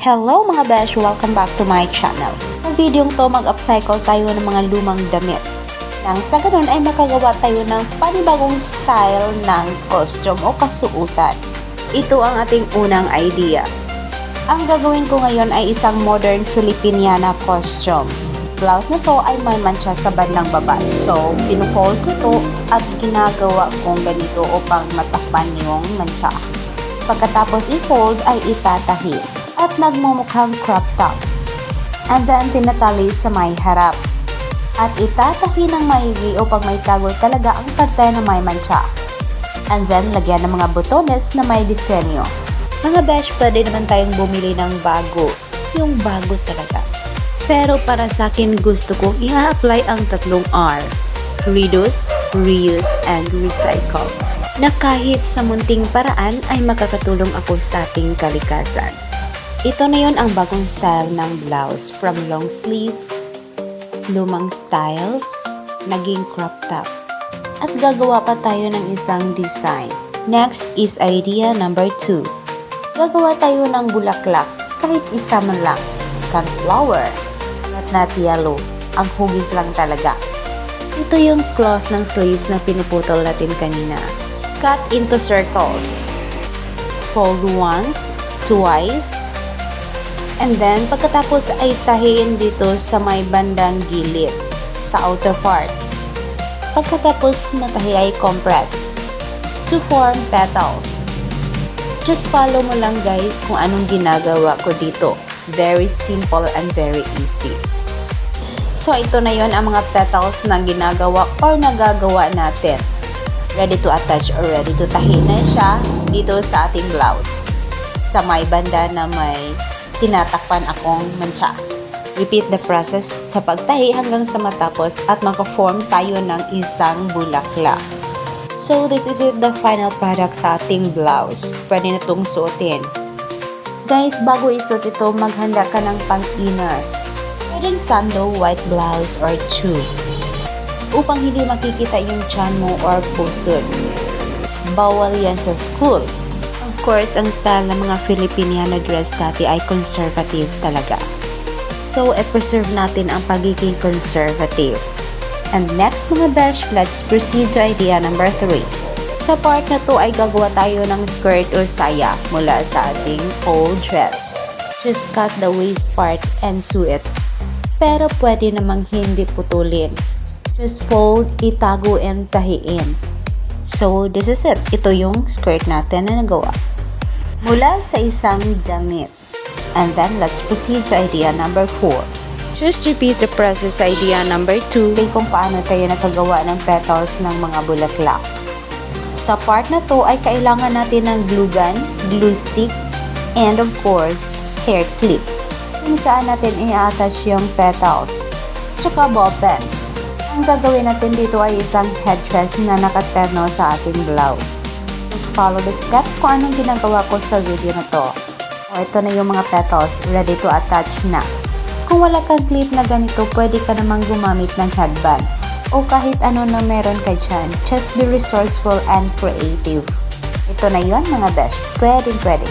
Hello mga besh! Welcome back to my channel. Sa videong to, mag-upcycle tayo ng mga lumang damit. Nang sa ganun ay makagawa tayo ng panibagong style ng costume o kasuutan. Ito ang ating unang idea. Ang gagawin ko ngayon ay isang modern Filipiniana costume. Blouse na to ay may mancha sa bandang baba. So, pinufold ko to at ginagawa kong ganito upang matakpan yung mancha. Pagkatapos i-fold ay itatahi at nagmumukhang crop top. And then tinatali sa may harap. At itatahi ng maigi upang may tagol talaga ang parte na may mancha. And then lagyan ng mga botones na may disenyo. Mga besh, pwede naman tayong bumili ng bago. Yung bago talaga. Pero para sa akin gusto kong i-apply ang tatlong R. Reduce, reuse, and recycle. Na kahit sa munting paraan ay makakatulong ako sa ating kalikasan. Ito na yon ang bagong style ng blouse, from long sleeve, lumang style, naging crop top. At gagawa pa tayo ng isang design. Next is idea number 2. Gagawa tayo ng bulaklak, kahit isa man lang. Sunflower, not yellow, ang hugis lang talaga. Ito yung cloth ng sleeves na pinuputol natin kanina. Cut into circles. Fold once, twice, and then, pagkatapos ay tahiin dito sa may bandang gilid, sa outer part. Pagkatapos matahi ay compress to form petals. Just follow mo lang guys kung anong ginagawa ko dito. Very simple and very easy. So, ito na yon ang mga petals na ginagawa or nagagawa natin. Ready to attach or ready to tahi na siya dito sa ating blouse. Sa may banda na may tinatakpan akong mancha. Repeat the process sa pagtahi hanggang sa matapos at magka-form tayo ng isang bulaklak. So, this is it, the final product sa ating blouse. Pwede na itong suotin. Guys, bago isuot ito, maghanda ka ng pang-inner. Pwedeng sando, white blouse, or tube. Upang hindi makikita yung tiyan mo or pusod. Bawal yan sa school. Of course, ang style ng mga Filipiniana dress dati ay conservative talaga. So, i-preserve natin ang pagiging conservative. And next mga besh, let's proceed to idea number 3. Sa part na to ay gagawa tayo ng skirt o saya mula sa ating old dress. Just cut the waist part and sew it. Pero pwede namang hindi putulin. Just fold, itago, and tahiin. So, this is it. Ito yung skirt natin na nagawa mula sa isang damit. And then, let's proceed to idea number 4. Just repeat the process idea number 2 kung paano tayo nakagawa ng petals ng mga bulaklak. Sa part na to ay kailangan natin ng glue gun, glue stick, and of course, hair clip. Kung saan natin i-attach yung petals. Tsaka ball pen. Ang gagawin natin dito ay isang headdress na nakaterno sa ating blouse. Just follow the steps kung anong ginagawa ko sa video na to. O, ito na yung mga petals, ready to attach na. Kung wala kang clip na ganito, pwede ka namang gumamit ng headband. O kahit ano na meron ka dyan, just be resourceful and creative. Ito na yon mga besh, pwede.